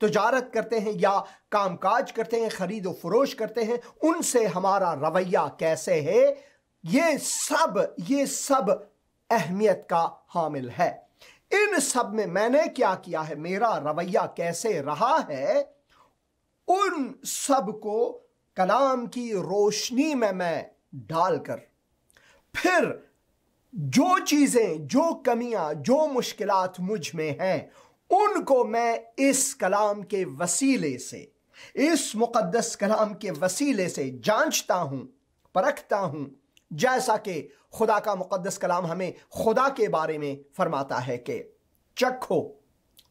تجارت کرتے ہیں یا کام کاج کرتے ہیں، خرید و فروش کرتے ہیں، ان سے ہمارا رویہ کیسے ہے، یہ سب اہمیت کا حامل ہے۔ ان سب میں نے کیا کیا ہے، میرا رویہ کیسے رہا ہے، ان سب کو کلام کی روشنی میں ڈال کر پھر جو چیزیں، جو کمیاں، جو مشکلات مجھ میں ہیں، ان کو میں اس کلام کے وسیلے سے، اس مقدس کلام کے وسیلے سے جانچتا ہوں، پرکھتا ہوں، جیسا کہ خدا کا مقدس کلام ہمیں خدا کے بارے میں فرماتا ہے کہ چکھو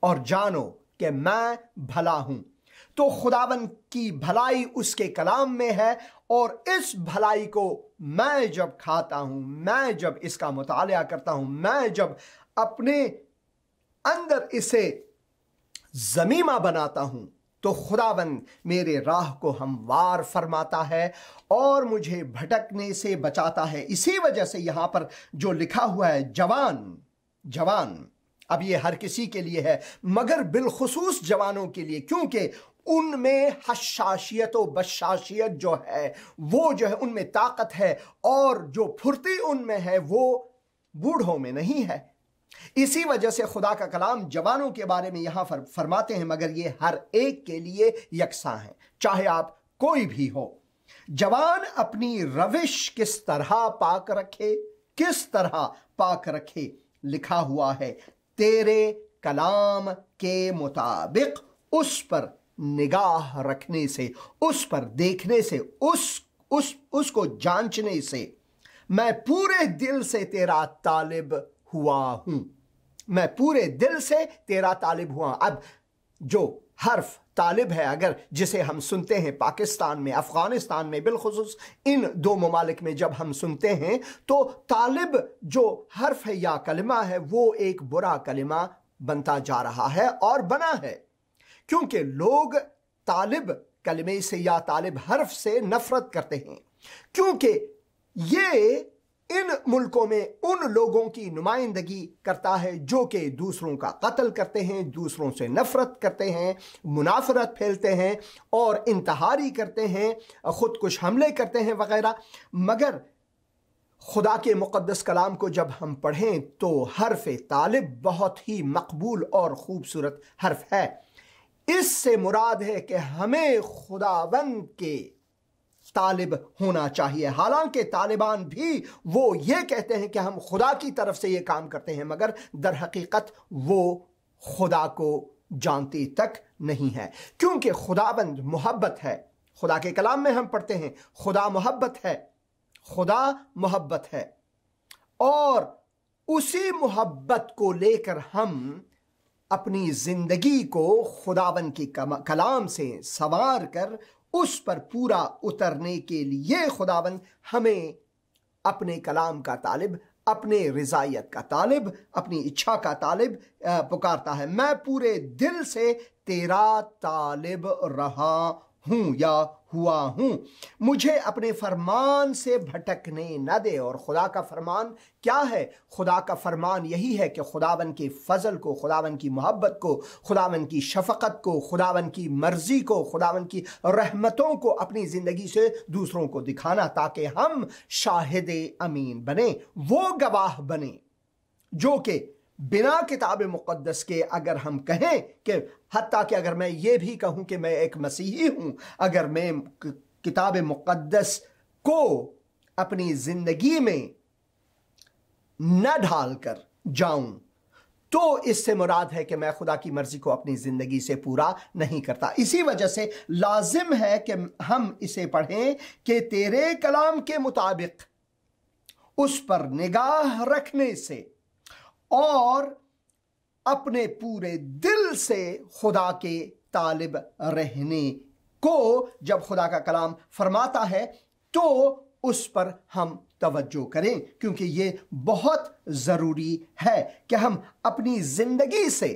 اور جانو کہ میں بھلا ہوں۔ تو خداوند کی بھلائی اس کے کلام میں ہے، اور اس بھلائی کو میں جب کھاتا ہوں، میں جب اس کا مطالعہ کرتا ہوں، میں جب اپنے اندر اسے ضمیمہ بناتا ہوں، تو خداوند میرے راہ کو ہموار فرماتا ہے اور مجھے بھٹکنے سے بچاتا ہے۔ اسی وجہ سے یہاں پر جو لکھا ہوا ہے جوان، اب یہ ہر کسی کے لیے ہے، مگر بالخصوص جوانوں کے لیے، کیونکہ ان میں حشاشیت و بشاشیت جو ہے وہ جو ہے ان میں طاقت ہے، اور جو پھرتی ان میں ہے وہ بوڑھوں میں نہیں ہے۔ اسی وجہ سے خدا کا کلام جوانوں کے بارے میں یہاں فرماتے ہیں، مگر یہ ہر ایک کے لیے یکساں ہے، چاہے آپ کوئی بھی ہو۔ جوان اپنی روش کس طرح پاک رکھے، لکھا ہوا ہے تیرے کلام کے مطابق، اس پر نگاہ رکھنے سے، اس پر دیکھنے سے، اس کو جانچنے سے، میں پورے دل سے تیرا طالب ہوا ہوں، میں پورے دل سے تیرا طالب ہوا۔ اب جو حرف طالب ہے، اگر جسے ہم سنتے ہیں پاکستان میں، افغانستان میں، بالخصوص ان دو ممالک میں جب ہم سنتے ہیں، تو طالب جو حرف ہے یا کلمہ ہے، وہ ایک برا کلمہ بنتا جا رہا ہے اور بنا ہے، کیونکہ لوگ طالب کلمے سے یا طالب حرف سے نفرت کرتے ہیں، کیونکہ یہ ان ملکوں میں ان لوگوں کی نمائندگی کرتا ہے جو کہ دوسروں کا قتل کرتے ہیں، دوسروں سے نفرت کرتے ہیں، منافرت پھیلتے ہیں اور انتحاری کرتے ہیں، خود کش حملے کرتے ہیں وغیرہ۔ مگر خدا کے مقدس کلام کو جب ہم پڑھیں تو حرف طالب بہت ہی مقبول اور خوبصورت حرف ہے۔ اس سے مراد ہے کہ ہمیں خداوند کے طالب ہونا چاہیے، حالانکہ طالبان بھی وہ یہ کہتے ہیں کہ ہم خدا کی طرف سے یہ کام کرتے ہیں، مگر در حقیقت وہ خدا کو جانتی تک نہیں ہے، کیونکہ خداوند محبت ہے۔ خدا کے کلام میں ہم پڑھتے ہیں خدا محبت ہے، خدا محبت ہے، اور اسی محبت کو لے کر ہم اپنی زندگی کو خداوند کی کلام سے سنوار کر اس پر پورا اترنے کے لیے خداوند ہمیں اپنے کلام کا طالب، اپنے رضائیت کا طالب، اپنی اچھا کا طالب پکارتا ہے۔ میں پورے دل سے تیرا طالب رہا ہوں یا ہوا ہوں، مجھے اپنے فرمان سے بھٹکنے نہ دے۔ اور خدا کا فرمان کیا ہے؟ خدا کا فرمان یہی ہے کہ خداوند کے فضل کو، خداوند کی محبت کو، خداوند کی شفقت کو، خداوند کی مرضی کو، خداوند کی رحمتوں کو اپنی زندگی سے دوسروں کو دکھانا، تاکہ ہم شاہد امین بنیں، وہ گواہ بنیں جو کہ بنا کتاب مقدس کے اگر ہم کہیں کہ حتیٰ کہ اگر میں یہ بھی کہوں کہ میں ایک مسیحی ہوں، اگر میں کتاب مقدس کو اپنی زندگی میں نہ ڈھال کر جاؤں، تو اس سے مراد ہے کہ میں خدا کی مرضی کو اپنی زندگی سے پورا نہیں کرتا۔ اسی وجہ سے لازم ہے کہ ہم اسے پڑھیں کہ تیرے کلام کے مطابق، اس پر نگاہ رکھنے سے اور اپنے پورے دل سے خدا کے طالب رہنے کو جب خدا کا کلام فرماتا ہے تو اس پر ہم توجہ کریں، کیونکہ یہ بہت ضروری ہے کہ ہم اپنی زندگی سے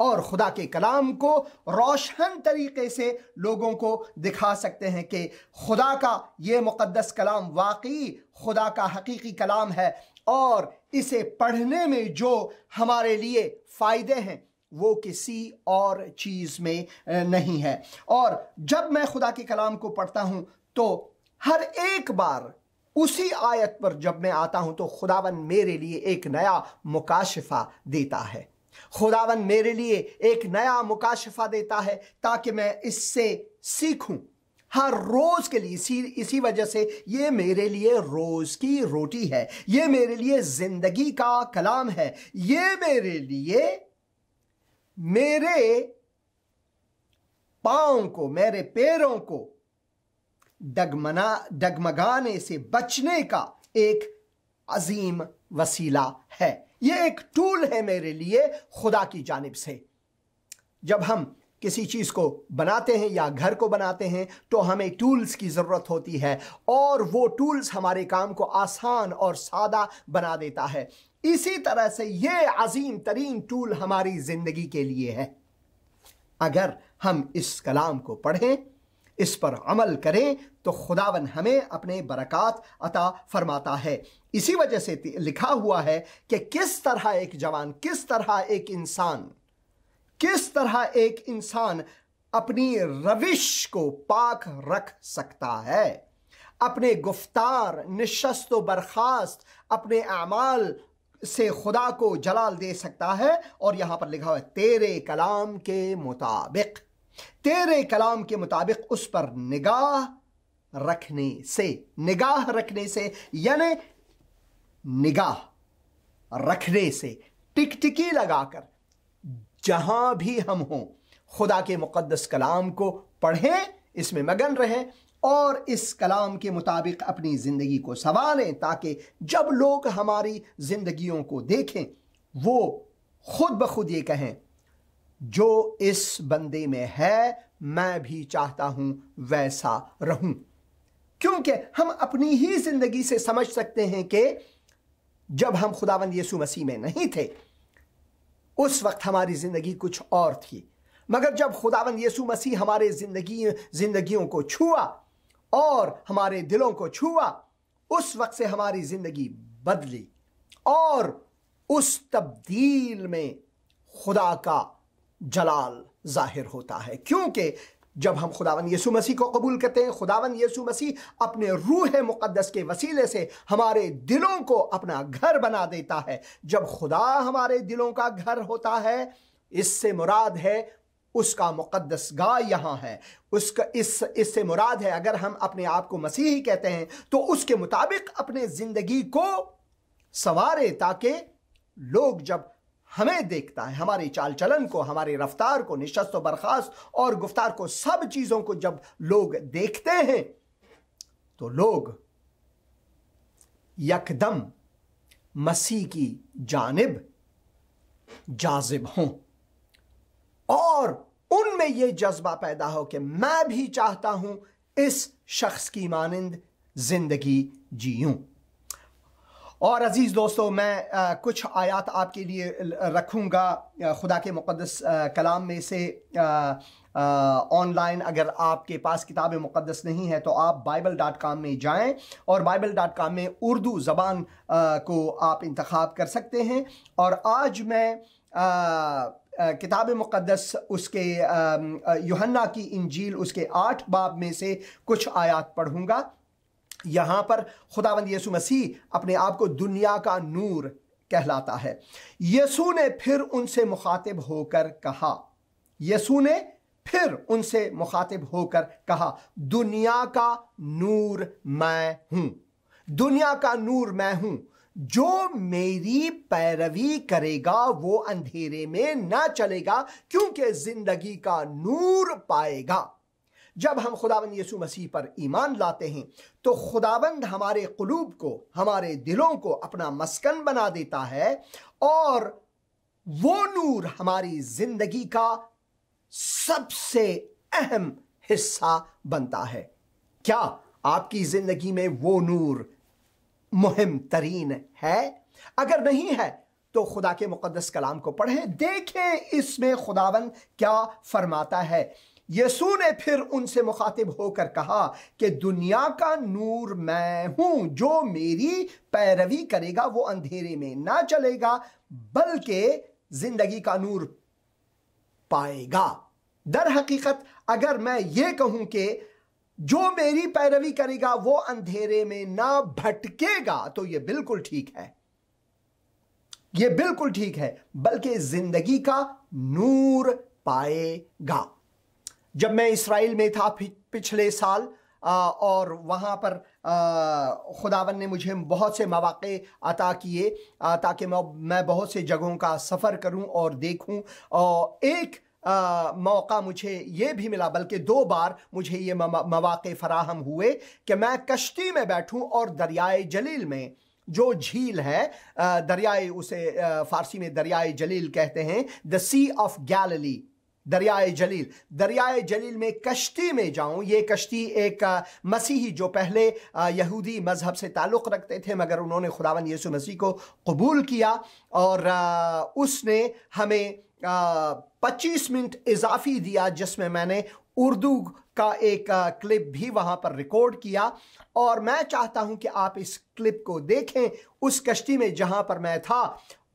اور خدا کے کلام کو روشن طریقے سے لوگوں کو دکھا سکتے ہیں کہ خدا کا یہ مقدس کلام واقعی خدا کا حقیقی کلام ہے، اور اسے پڑھنے میں جو ہمارے لیے فائدے ہیں وہ کسی اور چیز میں نہیں ہے۔ اور جب میں خدا کے کلام کو پڑھتا ہوں تو ہر ایک بار اسی آیت پر جب میں آتا ہوں تو خداوند میرے لیے ایک نیا مکاشفہ دیتا ہے، خداوند میرے لیے ایک نیا مکاشفہ دیتا ہے تاکہ میں اس سے سیکھوں ہر روز کے لیے۔ اسی وجہ سے یہ میرے لیے روز کی روٹی ہے، یہ میرے لیے زندگی کا کلام ہے، یہ میرے لیے میرے پاؤں کو، میرے پیروں کو ڈگمگانے سے بچنے کا ایک عظیم وسیلہ ہے۔ یہ ایک ٹول ہے میرے لیے خدا کی جانب سے۔ جب ہم کسی چیز کو بناتے ہیں یا گھر کو بناتے ہیں تو ہمیں ٹولز کی ضرورت ہوتی ہے، اور وہ ٹولز ہمارے کام کو آسان اور سادہ بنا دیتا ہے۔ اسی طرح سے یہ عظیم ترین ٹول ہماری زندگی کے لیے ہے۔ اگر ہم اس کلام کو پڑھیں، اس پر عمل کریں تو خداوند ہمیں اپنے برکات عطا فرماتا ہے۔ اسی وجہ سے لکھا ہوا ہے کہ کس طرح ایک جوان، کس طرح ایک انسان اپنی روش کو پاک رکھ سکتا ہے، اپنے گفتار، نشست و برخاست، اپنے اعمال سے خدا کو جلال دے سکتا ہے۔ اور یہاں پر لکھا ہوا ہے تیرے کلام کے مطابق، تیرے کلام کے مطابق اس پر نگاہ رکھنے سے یعنی نگاہ رکھنے سے، ٹکٹکی لگا کر جہاں بھی ہم ہوں خدا کے مقدس کلام کو پڑھیں، اس میں مگن رہیں اور اس کلام کے مطابق اپنی زندگی کو سنواریں، تاکہ جب لوگ ہماری زندگیوں کو دیکھیں وہ خود بخود یہ کہیں جو اس بندے میں ہے میں بھی چاہتا ہوں ویسا رہوں۔ کیونکہ ہم اپنی ہی زندگی سے سمجھ سکتے ہیں کہ جب ہم خداوند یسوع مسیح میں نہیں تھے اس وقت ہماری زندگی کچھ اور تھی، مگر جب خداوند یسوع مسیح ہمارے زندگیوں کو چھوا اور ہمارے دلوں کو چھوا، اس وقت سے ہماری زندگی بدلی، اور اس تبدیل میں خدا کا جلال ظاہر ہوتا ہے۔ کیونکہ جب ہم خداوند یسوع مسیح کو قبول کرتے ہیں، خداوند یسوع مسیح اپنے روح مقدس کے وسیلے سے ہمارے دلوں کو اپنا گھر بنا دیتا ہے۔ جب خدا ہمارے دلوں کا گھر ہوتا ہے، اس سے مراد ہے اس کا مقدس گاہ یہاں ہے، اس سے مراد ہے اگر ہم اپنے آپ کو مسیحی کہتے ہیں تو اس کے مطابق اپنے زندگی کو سنوارے، تاکہ لوگ جب ہمیں دیکھتا ہے، ہماری چال چلن کو، ہمارے رفتار کو، نشست و برخاست اور گفتار کو، سب چیزوں کو جب لوگ دیکھتے ہیں تو لوگ یکدم مسیح کی جانب جاذب ہوں، اور ان میں یہ جذبہ پیدا ہو کہ میں بھی چاہتا ہوں اس شخص کی مانند زندگی جیوں۔ اور عزیز دوستو، میں کچھ آیات آپ کے لیے رکھوں گا خدا کے مقدس کلام میں سے آن لائن۔ اگر آپ کے پاس کتاب مقدس نہیں ہے تو آپ bible.com میں جائیں، اور bible.com میں اردو زبان کو آپ انتخاب کر سکتے ہیں۔ اور آج میں کتاب مقدس اس کے یوحنا کی انجیل اس کے 8 باب میں سے کچھ آیات پڑھوں گا۔ یہاں پر خداوند یسوع مسیح اپنے آپ کو دنیا کا نور کہلاتا ہے۔ یسوع نے پھر ان سے مخاطب ہو کر کہا، دنیا کا نور میں ہوں، دنیا کا نور میں ہوں، جو میری پیروی کرے گا وہ اندھیرے میں نہ چلے گا کیونکہ زندگی کا نور پائے گا۔ جب ہم خداوند یسوع مسیح پر ایمان لاتے ہیں تو خداوند ہمارے قلوب کو، ہمارے دلوں کو اپنا مسکن بنا دیتا ہے، اور وہ نور ہماری زندگی کا سب سے اہم حصہ بنتا ہے۔ کیا آپ کی زندگی میں وہ نور مہم ترین ہے؟ اگر نہیں ہے تو خدا کے مقدس کلام کو پڑھیں، دیکھیں اس میں خداوند کیا فرماتا ہے۔ یسوع نے پھر ان سے مخاطب ہو کر کہا کہ دنیا کا نور میں ہوں، جو میری پیروی کرے گا وہ اندھیرے میں نہ چلے گا بلکہ زندگی کا نور پائے گا۔ در حقیقت اگر میں یہ کہوں کہ جو میری پیروی کرے گا وہ اندھیرے میں نہ بھٹکے گا تو یہ بالکل ٹھیک ہے، یہ بالکل ٹھیک ہے، بلکہ زندگی کا نور پائے گا۔ جب میں اسرائیل میں تھا پچھلے سال اور وہاں پر خداوند نے مجھے بہت سے مواقع عطا کیے تاکہ میں بہت سے جگہوں کا سفر کروں اور دیکھوں، اور ایک موقع مجھے یہ بھی ملا، بلکہ 2 بار مجھے یہ مواقع فراہم ہوئے کہ میں کشتی میں بیٹھوں اور دریائے جلیل میں، جو جھیل ہے دریائے، اسے فارسی میں دریائے جلیل کہتے ہیں، دا سی آف گیلیلی، دریائے جلیل میں کشتی میں جاؤں۔ یہ کشتی ایک مسیحی جو پہلے یہودی مذہب سے تعلق رکھتے تھے مگر انہوں نے خداوند یسوع مسیح کو قبول کیا، اور اس نے ہمیں 25 منٹ اضافی دیا جس میں میں نے اردو کا ایک کلپ بھی وہاں پر ریکارڈ کیا، اور میں چاہتا ہوں کہ آپ اس کلپ کو دیکھیں اس کشتی میں جہاں پر میں تھا۔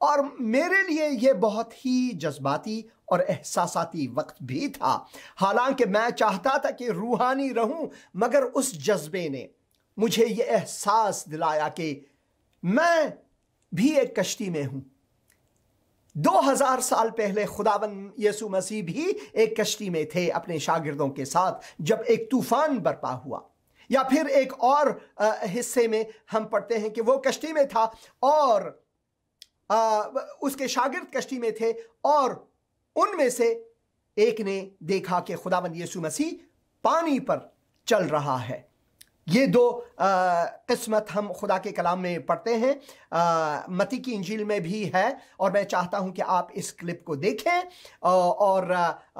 اور میرے لیے یہ بہت ہی جذباتی اور احساساتی وقت بھی تھا، حالانکہ میں چاہتا تھا کہ روحانی رہوں، مگر اس جذبے نے مجھے یہ احساس دلایا کہ میں بھی ایک کشتی میں ہوں۔ 2000 سال پہلے خداوند یسوع مسیح بھی ایک کشتی میں تھے اپنے شاگردوں کے ساتھ جب ایک طوفان برپا ہوا۔ یا پھر ایک اور حصے میں ہم پڑھتے ہیں کہ وہ کشتی میں تھا اور اس کے شاگرد کشتی میں تھے، اور ان میں سے ایک نے دیکھا کہ خداوند یسوع مسیح پانی پر چل رہا ہے۔ یہ 2 قسمت ہم خدا کے کلام میں پڑھتے ہیں، متی کی انجیل میں بھی ہے، اور میں چاہتا ہوں کہ آپ اس کلپ کو دیکھیں اور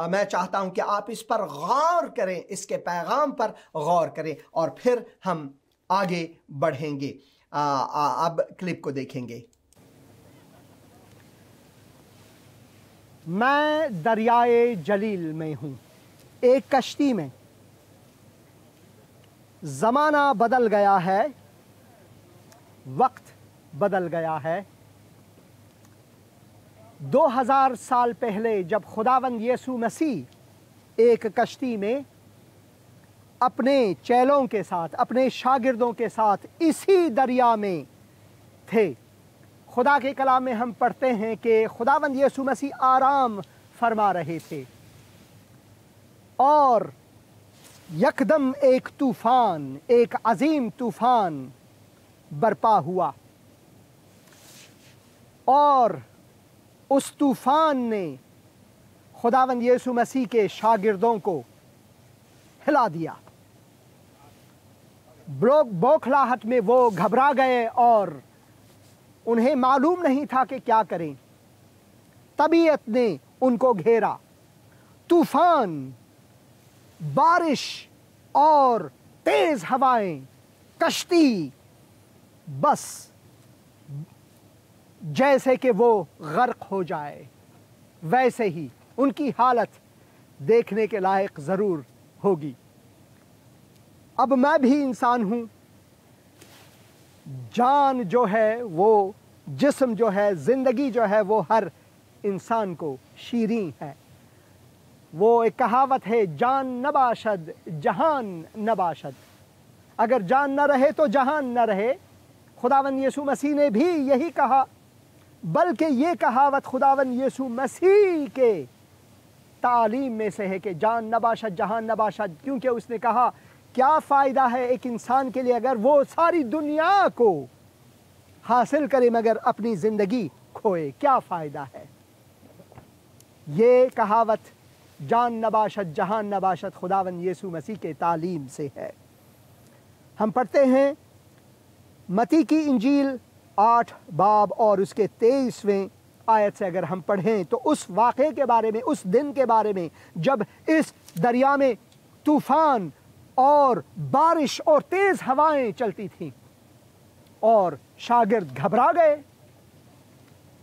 میں چاہتا ہوں کہ آپ اس پر غور کریں، اس کے پیغام پر غور کریں، اور پھر ہم آگے بڑھیں گے۔ اب کلپ کو دیکھیں گے۔ میں دریائے جلیل میں ہوں، ایک کشتی میں۔ زمانہ بدل گیا ہے، وقت بدل گیا ہے۔ 2000 سال پہلے جب خداوند یسوع مسیح ایک کشتی میں اپنے چیلوں کے ساتھ، اپنے شاگردوں کے ساتھ اسی دریا میں تھے، خدا کے کلام میں ہم پڑھتے ہیں کہ خداوند یسوع مسیح آرام فرما رہے تھے، اور یکدم ایک طوفان، ایک عظیم طوفان برپا ہوا، اور اس طوفان نے خداوند یسوع مسیح کے شاگردوں کو ہلا دیا۔ بوکھلاہٹ میں وہ گھبرا گئے اور انہیں معلوم نہیں تھا کہ کیا کریں۔ طبیعت نے ان کو گھیرا، طوفان، بارش اور تیز ہوائیں، کشتی، بس جیسے کہ وہ غرق ہو جائے، ویسے ہی ان کی حالت دیکھنے کے لائق ضرور ہوگی۔ اب میں بھی انسان ہوں، جان جو ہے، وہ جسم جو ہے، زندگی جو ہے، وہ ہر انسان کو شیریں ہے۔ وہ ایک کہاوت ہے، جان نہ باشد جہان نہ باشد، اگر جان نہ رہے تو جہان نہ رہے۔ خداوند یسوع مسیح نے بھی یہی کہا، بلکہ یہ کہاوت خداوند یسوع مسیح کے تعلیم میں سے ہے کہ جان نہ باشد جہان نہ باشد، کیونکہ اس نے کہا کیا فائدہ ہے ایک انسان کے لیے اگر وہ ساری دنیا کو حاصل کرے مگر اپنی زندگی کھوئے، کیا فائدہ ہے۔ یہ کہاوت جان نہ باشد جہان نہ باشد خداوند یسوع مسیح کے تعلیم سے ہے۔ ہم پڑھتے ہیں متی کی انجیل 8 باب اور اس کے 23ویں آیت سے اگر ہم پڑھیں تو اس واقعے کے بارے میں، اس دن کے بارے میں جب اس دریا میں طوفان اور بارش اور تیز ہوائیں چلتی تھیں اور شاگرد گھبرا گئے،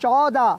14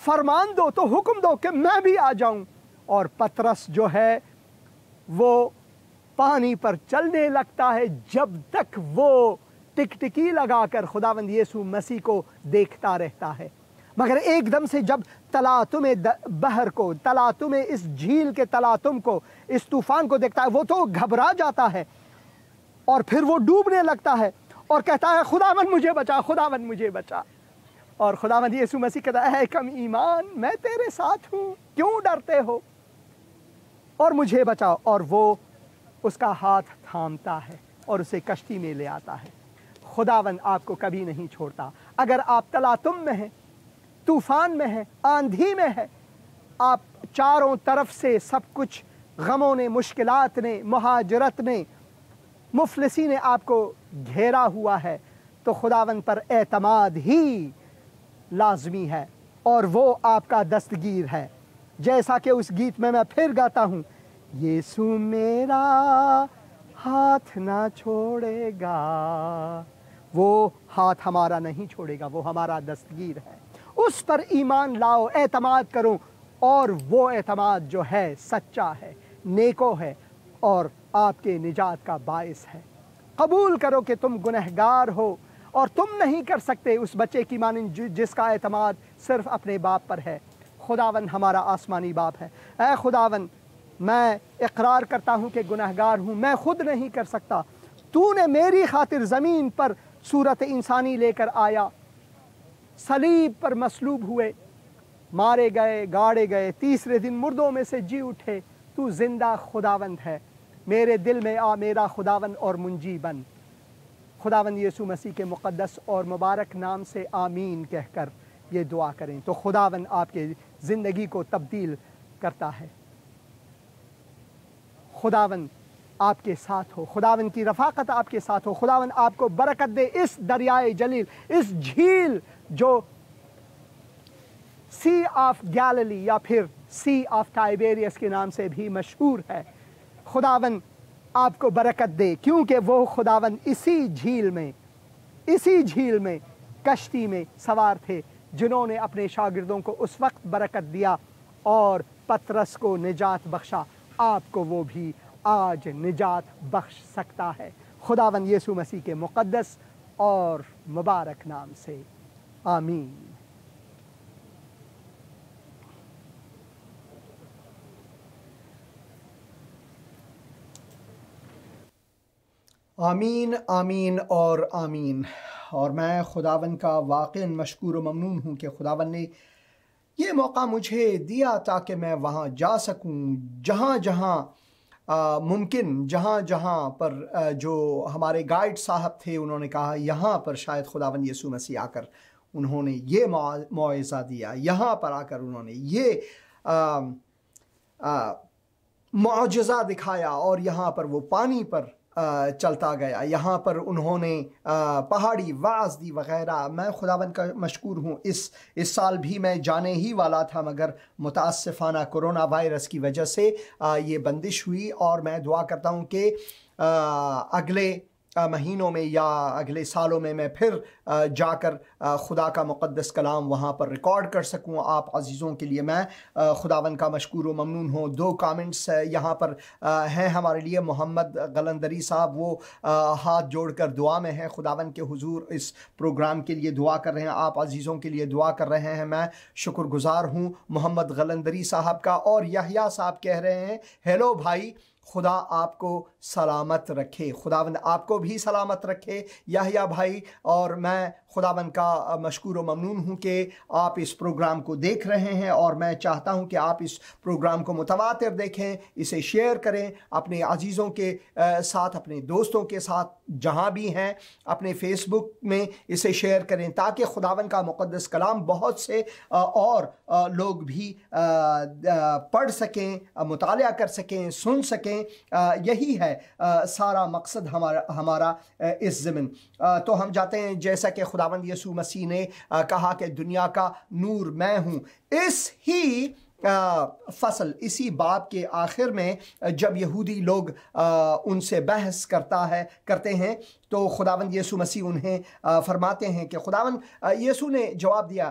فرمان دو تو حکم دو کہ میں بھی آ جاؤں۔ اور پطرس جو ہے وہ پانی پر چلنے لگتا ہے جب تک وہ ٹکٹکی لگا کر خداوند یسوع مسیح کو دیکھتا رہتا ہے۔ مگر ایک دم سے جب تلاطم بحر کو، تلاطم اس جھیل کے تلاطم کو، اس طوفان کو دیکھتا ہے، وہ تو گھبرا جاتا ہے اور پھر وہ ڈوبنے لگتا ہے اور کہتا ہے خداوند مجھے بچا، خداوند مجھے بچا۔ اور خداوند یسوع مسیح کہتا ہے اے کم ایمان، میں تیرے ساتھ ہوں، کیوں ڈرتے ہو، اور مجھے بچاؤ۔ اور وہ اس کا ہاتھ تھامتا ہے اور اسے کشتی میں لے آتا ہے۔ خداوند آپ کو کبھی نہیں چھوڑتا۔ اگر آپ تلاطم میں ہیں، طوفان میں ہیں، آندھی میں ہے، آپ چاروں طرف سے سب کچھ غموں نے، مشکلات نے، مہاجرت نے، مفلسی نے آپ کو گھیرا ہوا ہے، تو خداوند پر اعتماد ہی لازمی ہے اور وہ آپ کا دستگیر ہے۔ جیسا کہ اس گیت میں پھر گاتا ہوں، یسوع میرا ہاتھ نہ چھوڑے گا، وہ ہاتھ ہمارا نہیں چھوڑے گا، وہ ہمارا دستگیر ہے۔ اس پر ایمان لاؤ، اعتماد کرو، اور وہ اعتماد جو ہے سچا ہے، نیکو ہے اور آپ کے نجات کا باعث ہے۔ قبول کرو کہ تم گنہگار ہو اور تم نہیں کر سکتے اس بچے کی مانند جس کا اعتماد صرف اپنے باپ پر ہے۔ خداوند ہمارا آسمانی باپ ہے۔ اے خداوند، میں اقرار کرتا ہوں کہ گنہگار ہوں، میں خود نہیں کر سکتا، تو نے میری خاطر زمین پر صورت انسانی لے کر آیا، صلیب پر مصلوب ہوئے، مارے گئے، گاڑے گئے، تیسرے دن مردوں میں سے جی اٹھے۔ تو زندہ خداوند ہے، میرے دل میں آ میرا خداوند اور منجی بن۔ خداوند یسوع مسیح کے مقدس اور مبارک نام سے آمین کہہ کر یہ دعا کریں تو خداوند آپ کے زندگی کو تبدیل کرتا ہے۔ خداوند آپ کے ساتھ ہو، خداوند کی رفاقت آپ کے ساتھ ہو، خداوند آپ کو برکت دے۔ اس دریائے جلیل، اس جھیل جو سی آف گیلیلی یا پھر سی آف ٹائبیریس کے نام سے بھی مشہور ہے، خداوند آپ کو برکت دے، کیونکہ وہ خداوند اسی جھیل میں کشتی میں سوار تھے جنہوں نے اپنے شاگردوں کو اس وقت برکت دیا اور پطرس کو نجات بخشا، آپ کو وہ بھی آج نجات بخش سکتا ہے۔ خداوند یسوع مسیح کے مقدس اور مبارک نام سے آمین۔ آمین، آمین اور آمین۔ اور میں خداوند کا واقعاً مشکور و ممنون ہوں کہ خداوند نے یہ موقع مجھے دیا تاکہ میں وہاں جا سکوں جہاں جہاں ممکن، جہاں جہاں پر جو ہمارے گائیڈ صاحب تھے انہوں نے کہا یہاں پر شاید خداوند یسوع مسیح آ کر انہوں نے یہ موعظہ دیا، یہاں پر آ کر انہوں نے یہ معجزہ دکھایا، اور یہاں پر وہ پانی پر چلتا گیا، یہاں پر انہوں نے پہاڑی وعظ دی وغیرہ۔ میں خداوند کا مشکور ہوں، اس سال بھی میں جانے ہی والا تھا مگر متاسفانہ کرونا وائرس کی وجہ سے یہ بندش ہوئی، اور میں دعا کرتا ہوں کہ اگلے مہینوں میں یا اگلے سالوں میں پھر جا کر خدا کا مقدس کلام وہاں پر ریکارڈ کر سکوں آپ عزیزوں کے لیے۔ میں خداوند کا مشکور و ممنون ہوں۔ 2 کامنٹس یہاں پر ہیں ہمارے لیے۔ محمد غلندری صاحب وہ ہاتھ جوڑ کر دعا میں ہیں، خداوند کے حضور اس پروگرام کے لیے دعا کر رہے ہیں، آپ عزیزوں کے لیے دعا کر رہے ہیں، میں شکر گزار ہوں محمد غلندری صاحب کا۔ اور یحییٰ صاحب کہہ رہے ہیں ہیلو بھائی، خدا آپ کو سلامت رکھے، خداوند آپ کو بھی سلامت رکھے یحییٰ بھائی۔ اور میں خداوند کا مشکور و ممنون ہوں کہ آپ اس پروگرام کو دیکھ رہے ہیں، اور میں چاہتا ہوں کہ آپ اس پروگرام کو متواتر دیکھیں، اسے شیئر کریں اپنے عزیزوں کے ساتھ، اپنے دوستوں کے ساتھ جہاں بھی ہیں، اپنے فیس بک میں اسے شیئر کریں تاکہ خداوند کا مقدس کلام بہت سے اور لوگ بھی پڑھ سکیں، مطالعہ کر سکیں، سن سکیں۔ یہی ہے سارا مقصد ہمارا اس ضمن۔ تو ہم جاتے ہیں، جیسا کہ خداوند یسوع مسیح نے کہا کہ دنیا کا نور میں ہوں، اس ہی فصل، اسی باب کے آخر میں جب یہودی لوگ ان سے بحث کرتے ہیں تو خداوند یسوع مسیح انہیں فرماتے ہیں کہ خداوند یسوع نے جواب دیا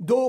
2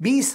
20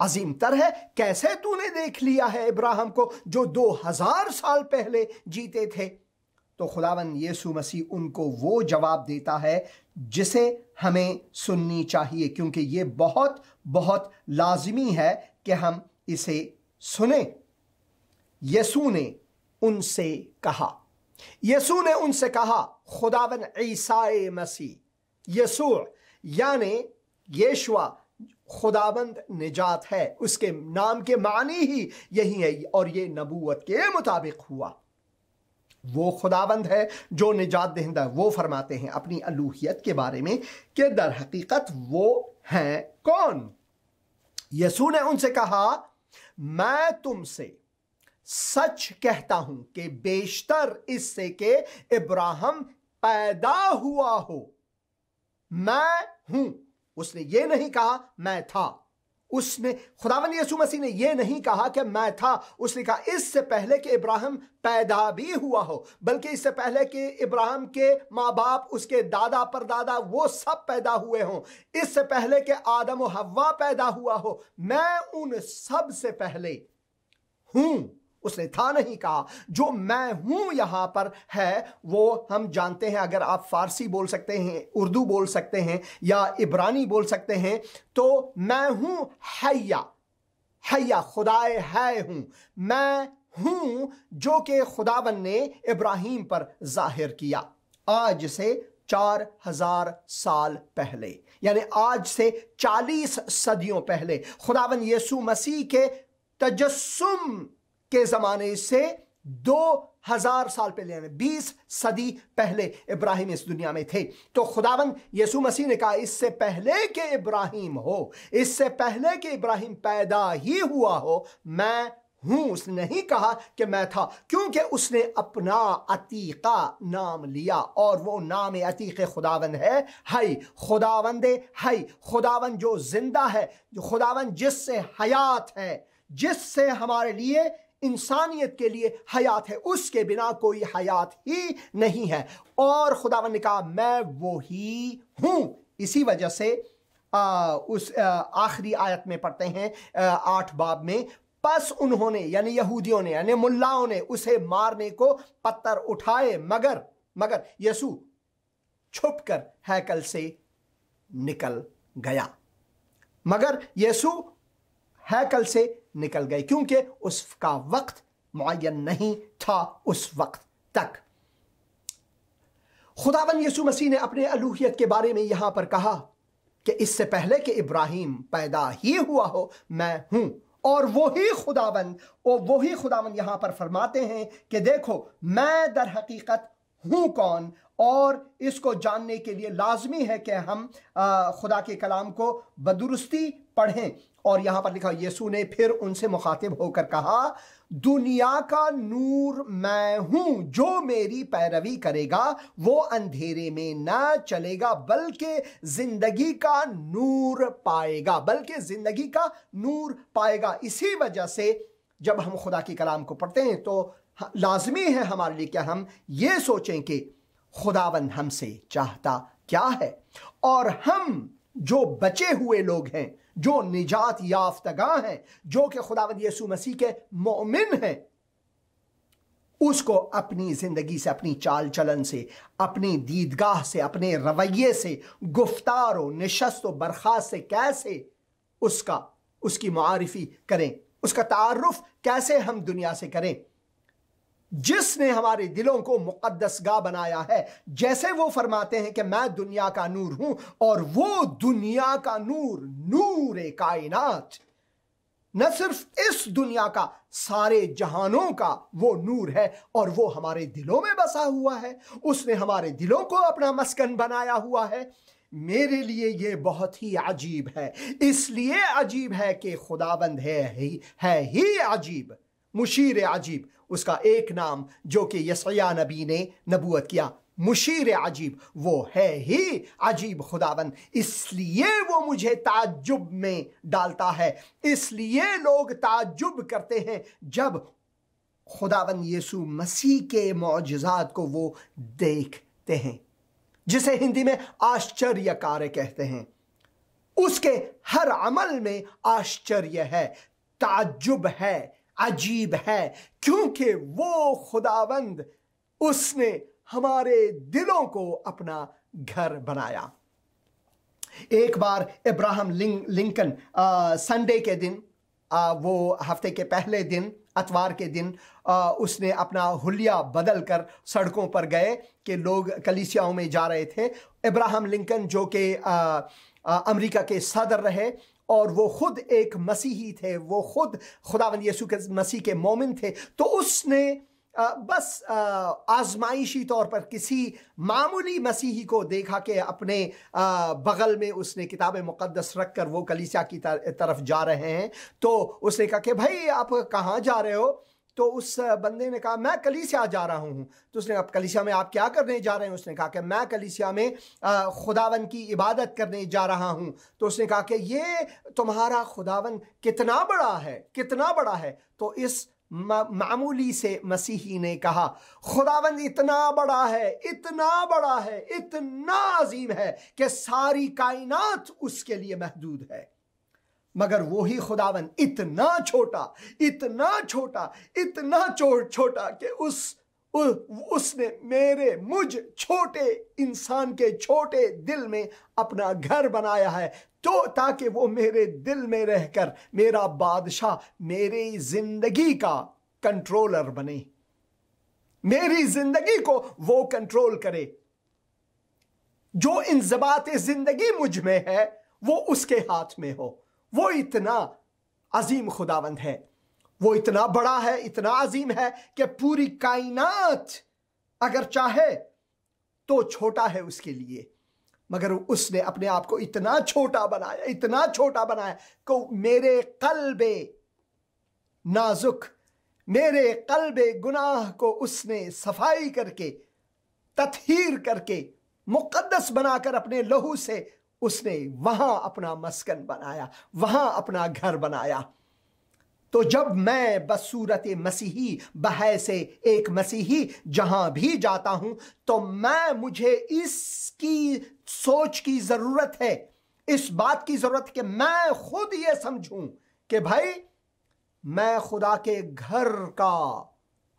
عظیم تر ہے، کیسے تو نے دیکھ لیا ہے ابراہیم کو جو 2000 سال پہلے جیتے تھے؟ تو خداوند یسوع مسیح ان کو وہ جواب دیتا ہے جسے ہمیں سننی چاہیے، کیونکہ یہ بہت بہت لازمی ہے کہ ہم اسے سنیں۔ یسوع نے ان سے کہا، یسوع نے ان سے کہا، خداوند عیسی مسیح، یسوع یعنی یشوع خداوند نجات ہے، اس کے نام کے معنی ہی یہی ہے، اور یہ نبوت کے مطابق ہوا۔ وہ خداوند ہے جو نجات دہندہ ہے۔ وہ فرماتے ہیں اپنی الوہیت کے بارے میں کہ در حقیقت وہ ہیں کون؟ یسوع نے ان سے کہا، میں تم سے سچ کہتا ہوں کہ بیشتر اس سے کہ ابراہیم پیدا ہوا ہو، میں ہوں۔ اس نے یہ نہیں کہا میں تھا، اس نے خداوند یسوع مسیح نے یہ نہیں کہا کہ میں تھا، اس نے کہا اس سے پہلے کہ ابراہیم پیدا بھی ہوا ہو، بلکہ اس سے پہلے کہ ابراہیم کے ماں باپ، اس کے دادا پردادا وہ سب پیدا ہوئے ہوں، اس سے پہلے کہ آدم و حوا پیدا ہوا ہو، میں ان سب سے پہلے ہوں۔ اس نے تھا نہیں کہا۔ جو میں ہوں یہاں پر ہے وہ ہم جانتے ہیں، اگر آپ فارسی بول سکتے ہیں، اردو بول سکتے ہیں یا عبرانی بول سکتے ہیں، تو میں ہوں حیا، حیا خدائے ہے ہوں، میں ہوں جو کہ خداوند نے ابراہیم پر ظاہر کیا آج سے 4000 سال پہلے، یعنی آج سے 40 صدیوں پہلے خداوند یسوع مسیح کے تجسم کے زمانے سے 2000 سال پہلے، یعنی 20 صدی پہلے ابراہیم اس دنیا میں تھے۔ تو خداوند یسوع مسیح نے کہا اس سے پہلے کہ ابراہیم ہو، اس سے پہلے کہ ابراہیم پیدا ہی ہوا ہو، میں ہوں۔ اس نے نہیں کہا کہ میں تھا، کیونکہ اس نے اپنا عتیقہ نام لیا، اور وہ نام عتیق خداوند ہے ہائی، خداوند ہائی، خداوند جو زندہ ہے، جو خداوند جس سے حیات ہے، جس سے ہمارے لیے انسانیت کے لیے حیات ہے، اس کے بنا کوئی حیات ہی نہیں ہے۔ اور خداوند نے کہا میں وہی ہوں۔ اسی وجہ سے اس آخری آیت میں پڑھتے ہیں 8 باب میں، پس انہوں نے یعنی یہودیوں نے یعنی ملاؤں نے اسے مارنے کو پتھر اٹھائے، مگر یسوع چھپ کر ہیکل سے نکل گیا، مگر یسوع ہیکل سے نکل گئے، کیونکہ اس کا وقت معین نہیں تھا۔ اس وقت تک خداوند یسوع مسیح نے اپنے الوہیت کے بارے میں یہاں پر کہا کہ اس سے پہلے کہ ابراہیم پیدا ہی ہوا ہو، میں ہوں۔ اور وہی خداوند یہاں پر فرماتے ہیں کہ دیکھو میں در حقیقت ہوں کون، اور اس کو جاننے کے لیے لازمی ہے کہ ہم خدا کے کلام کو بدرستی پڑھیں۔ اور یہاں پر لکھا یسوع نے پھر ان سے مخاطب ہو کر کہا، دنیا کا نور میں ہوں، جو میری پیروی کرے گا وہ اندھیرے میں نہ چلے گا بلکہ زندگی کا نور پائے گا۔ اسی وجہ سے جب ہم خدا کے کلام کو پڑھتے ہیں تو لازمی ہے ہمارے لیے کہ ہم یہ سوچیں کہ خداوند ہم سے چاہتا کیا ہے، اور ہم جو بچے ہوئے لوگ ہیں، جو نجات یافتگاں ہیں، جو کہ خداوند یسوع مسیح کے مومن ہیں، اس کو اپنی زندگی سے، اپنی چال چلن سے، اپنی دیدگاہ سے، اپنے رویے سے، گفتار و نشست و برخاست سے کیسے اس کی معرفی کریں، اس کا تعارف کیسے ہم دنیا سے کریں، جس نے ہمارے دلوں کو مقدس گاہ بنایا ہے۔ جیسے وہ فرماتے ہیں کہ میں دنیا کا نور ہوں، اور وہ دنیا کا نور کائنات، نہ صرف اس دنیا کا، سارے جہانوں کا وہ نور ہے، اور وہ ہمارے دلوں میں بسا ہوا ہے۔ اس نے ہمارے دلوں کو اپنا مسکن بنایا ہوا ہے۔ میرے لیے یہ بہت ہی عجیب ہے، اس لیے عجیب ہے کہ خداوند ہے ہی عجیب، مشیر عجیب، اس کا ایک نام جو کہ یسعیاہ نبی نے نبوت کیا، مشیر عجیب، وہ ہے ہی عجیب خداوند۔ اس لیے وہ مجھے تعجب میں ڈالتا ہے، اس لیے لوگ تعجب کرتے ہیں جب خداوند یسوع مسیح کے معجزات کو وہ دیکھتے ہیں، جسے ہندی میں آشچریہ کار کہتے ہیں۔ اس کے ہر عمل میں آشچریہ ہے، تعجب ہے، عجیب ہے، کیونکہ وہ خداوند اس نے ہمارے دلوں کو اپنا گھر بنایا۔ ایک بار ابراہم لنکن سنڈے کے دن، وہ ہفتے کے پہلے دن، اتوار کے دن، اس نے اپنا حلیہ بدل کر سڑکوں پر گئے کہ لوگ کلیسیاؤں میں جا رہے تھے۔ ابراہم لنکن جو کہ امریکہ کے صدر رہے اور وہ خود ایک مسیحی تھے، وہ خود خداوند یسوع کے مسیح کے مومن تھے، تو اس نے بس آزمائشی طور پر کسی معمولی مسیحی کو دیکھا کہ اپنے بغل میں اس نے کتاب مقدس رکھ کر وہ کلیسیا کی طرف جا رہے ہیں، تو اس نے کہا کہ بھائی آپ کہاں جا رہے ہو؟ تو اس بندے نے کہا میں کلیسیا جا رہا ہوں۔ تو اس نے کہا کلیسیا میں آپ کیا کرنے جا رہے ہیں؟ اس نے کہا کہ میں کلیسیا میں خداوند کی عبادت کرنے جا رہا ہوں۔ تو اس نے کہا کہ یہ تمہارا خداوند کتنا بڑا ہے، کتنا بڑا ہے؟ تو اس معمولی سے مسیحی نے کہا خداوند اتنا بڑا ہے، اتنا بڑا ہے، اتنا عظیم ہے کہ ساری کائنات اس کے لیے محدود ہے، مگر وہی خداوند اتنا چھوٹا، اتنا چھوٹا، اتنا چھوٹا کہ اس نے مجھ چھوٹے انسان کے چھوٹے دل میں اپنا گھر بنایا ہے، تو تاکہ وہ میرے دل میں رہ کر میرا بادشاہ، میری زندگی کا کنٹرولر بنے، میری زندگی کو وہ کنٹرول کرے۔ جو انضباط زندگی مجھ میں ہے وہ اس کے ہاتھ میں ہو۔ وہ اتنا عظیم خداوند ہے، وہ اتنا بڑا ہے، اتنا عظیم ہے کہ پوری کائنات اگر چاہے تو چھوٹا ہے اس کے لیے، مگر اس نے اپنے آپ کو اتنا چھوٹا بنایا، اتنا چھوٹا بنایا کہ میرے قلب نازک، میرے قلب گناہ کو اس نے صفائی کر کے، تطہیر کر کے، مقدس بنا کر اپنے لہو سے اس نے وہاں اپنا مسکن بنایا، وہاں اپنا گھر بنایا۔ تو جب میں بصورت مسیحی، بحیث ایک مسیحی جہاں بھی جاتا ہوں، تو مجھے اس کی سوچ کی ضرورت ہے، اس بات کی ضرورت ہے کہ میں خود یہ سمجھوں کہ بھائی میں خدا کے گھر کا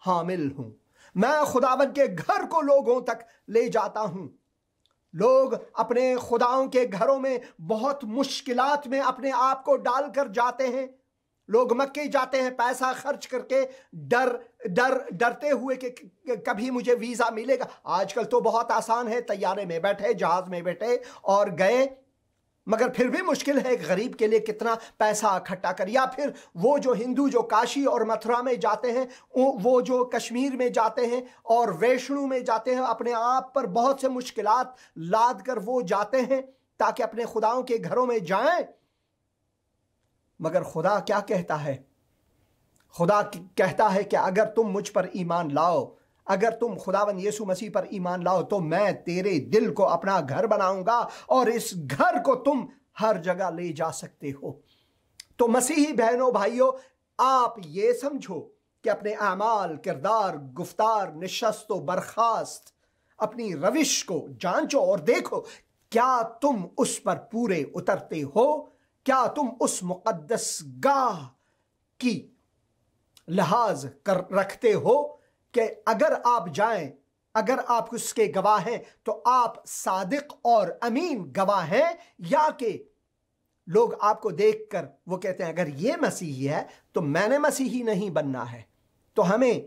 حامل ہوں، میں خداوند کے گھر کو لوگوں تک لے جاتا ہوں۔ لوگ اپنے خداؤں کے گھروں میں بہت مشکلات میں اپنے آپ کو ڈال کر جاتے ہیں۔ لوگ مکے جاتے ہیں پیسہ خرچ کر کے، ڈرتے ہوئے کہ کبھی مجھے ویزا ملے گا۔ آج کل تو بہت آسان ہے، طیارے میں بیٹھے، جہاز میں بیٹھے اور گئے، مگر پھر بھی مشکل ہے ایک غریب کے لیے کتنا پیسہ اکٹھا کر۔ یا پھر وہ جو ہندو جو کاشی اور متھرا میں جاتے ہیں، وہ جو کشمیر میں جاتے ہیں اور ویشنو میں جاتے ہیں، اپنے آپ پر بہت سے مشکلات لاد کر وہ جاتے ہیں تاکہ اپنے خداؤں کے گھروں میں جائیں۔ مگر خدا کیا کہتا ہے؟ خدا کہتا ہے کہ اگر تم مجھ پر ایمان لاؤ، اگر تم خداوند یسوع مسیح پر ایمان لاؤ، تو میں تیرے دل کو اپنا گھر بناؤں گا اور اس گھر کو تم ہر جگہ لے جا سکتے ہو۔ تو مسیحی بہنوں بھائیوں، آپ یہ سمجھو کہ اپنے اعمال، کردار، گفتار، نشست و برخاست، اپنی روش کو جانچو اور دیکھو کیا تم اس پر پورے اترتے ہو؟ کیا تم اس مقدس گاہ کی لحاظ رکھتے ہو کہ اگر آپ جائیں، اگر آپ اس کے گواہ ہیں تو آپ صادق اور امین گواہ ہیں، یا کہ لوگ آپ کو دیکھ کر وہ کہتے ہیں اگر یہ مسیحی ہے تو میں نے مسیحی نہیں بننا ہے؟ تو ہمیں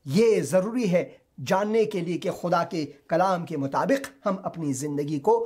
یہ ضروری ہے جاننے کے لیے کہ خدا کے کلام کے مطابق ہم اپنی زندگی کو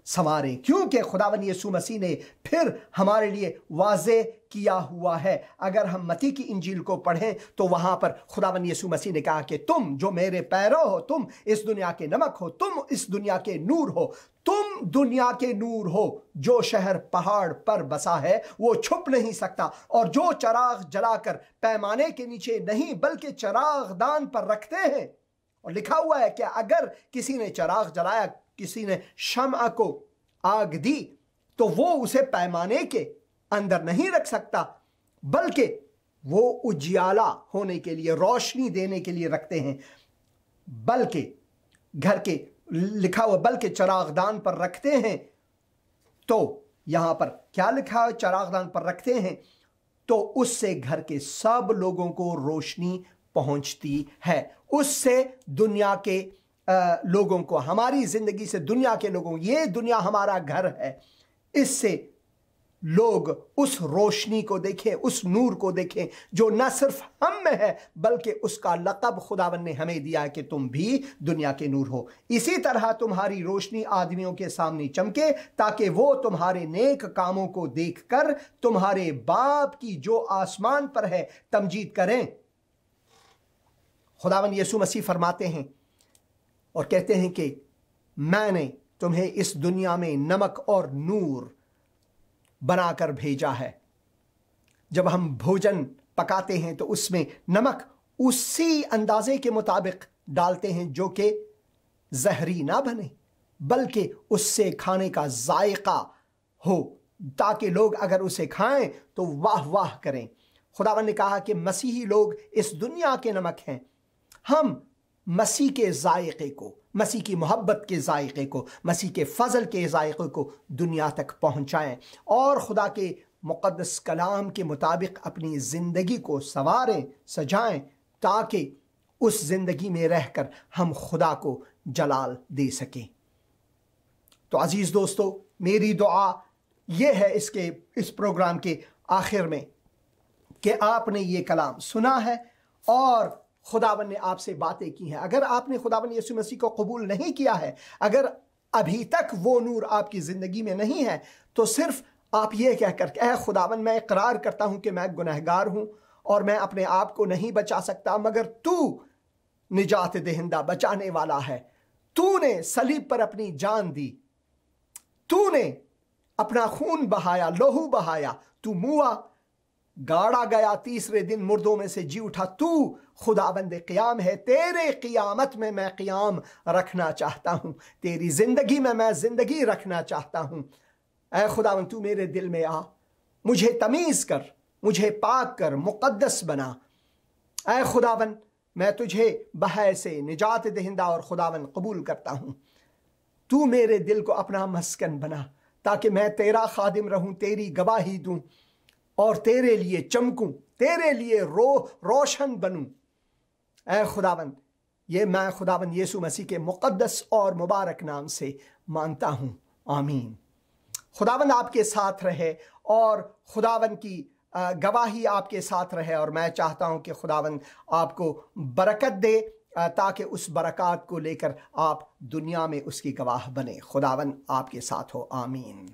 سنواریں، کیونکہ خداوند یسوع مسیح نے پھر ہمارے لیے واضح کیا ہوا ہے۔ اگر ہم متی کی انجیل کو پڑھیں تو وہاں پر خداوند یسوع مسیح نے کہا کہ تم جو میرے پیرو ہو، تم اس دنیا کے نمک ہو، تم اس دنیا کے نور ہو، تم دنیا کے نور ہو۔ جو شہر پہاڑ پر بسا ہے وہ چھپ نہیں سکتا، اور جو چراغ جلا کر پیمانے کے نیچے نہیں بلکہ چراغ دان پر رکھتے ہیں۔ اور لکھا ہوا ہے کہ اگر کسی نے چراغ جلایا، کسی نے شمع کو آگ دی، تو وہ اسے پیمانے کے اندر نہیں رکھ سکتا، بلکہ وہ اجیالا ہونے کے لیے، روشنی دینے کے لیے رکھتے ہیں، بلکہ گھر کے لکھا ہوا بلکہ چراغ دان پر رکھتے ہیں، تو یہاں پر کیا لکھا ہے؟ چراغدان پر رکھتے ہیں تو اس سے گھر کے سب لوگوں کو روشنی پہنچتی ہے، اس سے دنیا کے لوگوں کو، ہماری زندگی سے دنیا کے لوگوں، یہ دنیا ہمارا گھر ہے، اس سے لوگ اس روشنی کو دیکھیں، اس نور کو دیکھیں جو نہ صرف ہم میں ہے بلکہ اس کا لقب خداوند نے ہمیں دیا ہے کہ تم بھی دنیا کے نور ہو۔ اسی طرح تمہاری روشنی آدمیوں کے سامنے چمکے تاکہ وہ تمہارے نیک کاموں کو دیکھ کر تمہارے باپ کی جو آسمان پر ہے تمجید کریں۔ خداوند یسوع مسیح فرماتے ہیں اور کہتے ہیں کہ میں نے تمہیں اس دنیا میں نمک اور نور بنا کر بھیجا ہے۔ جب ہم بھوجن پکاتے ہیں تو اس میں نمک اسی اندازے کے مطابق ڈالتے ہیں جو کہ زہری نہ بنے بلکہ اس سے کھانے کا ذائقہ ہو، تاکہ لوگ اگر اسے کھائیں تو واہ واہ کریں۔ خداوند نے کہا کہ مسیحی لوگ اس دنیا کے نمک ہیں۔ ہم مسیح کے ذائقے کو، مسیح کی محبت کے ذائقے کو، مسیح کے فضل کے ذائقے کو دنیا تک پہنچائیں اور خدا کے مقدس کلام کے مطابق اپنی زندگی کو سنواریں، سجائیں، تاکہ اس زندگی میں رہ کر ہم خدا کو جلال دے سکیں۔ تو عزیز دوستو، میری دعا یہ ہے اس پروگرام کے آخر میں کہ آپ نے یہ کلام سنا ہے اور خداوند نے آپ سے باتیں کی ہیں۔ اگر آپ نے خداوند یسوع مسیح کو قبول نہیں کیا ہے، اگر ابھی تک وہ نور آپ کی زندگی میں نہیں ہے، تو صرف آپ یہ کہہ کر کہ اے خداوند، میں اقرار کرتا ہوں کہ میں گنہگار ہوں اور میں اپنے آپ کو نہیں بچا سکتا، مگر تو نجات دہندہ، بچانے والا ہے۔ تو نے صلیب پر اپنی جان دی، تو نے اپنا خون بہایا، لہو بہایا، تو موا، گاڑا گیا، تیسرے دن مردوں میں سے جی اٹھا۔ تو خداوند قیام ہے، تیرے قیامت میں میں قیام رکھنا چاہتا ہوں، تیری زندگی میں زندگی رکھنا چاہتا ہوں۔ اے خداوند، تو میرے دل میں آ، مجھے تمیز کر، مجھے پاک کر، مقدس بنا۔ اے خداوند، میں تجھے بحیث نجات دہندہ اور خداوند قبول کرتا ہوں۔ تو میرے دل کو اپنا مسکن بنا تاکہ میں تیرا خادم رہوں، تیری گواہی دوں اور تیرے لیے چمکوں، تیرے لیے روشن بنوں۔ اے خداوند، یہ میں خداوند یسوع مسیح کے مقدس اور مبارک نام سے مانتا ہوں، آمین۔ خداوند آپ کے ساتھ رہے اور خداوند کی گواہی آپ کے ساتھ رہے، اور میں چاہتا ہوں کہ خداوند آپ کو برکت دے تاکہ اس برکات کو لے کر آپ دنیا میں اس کی گواہ بنے۔ خداوند آپ کے ساتھ ہو، آمین۔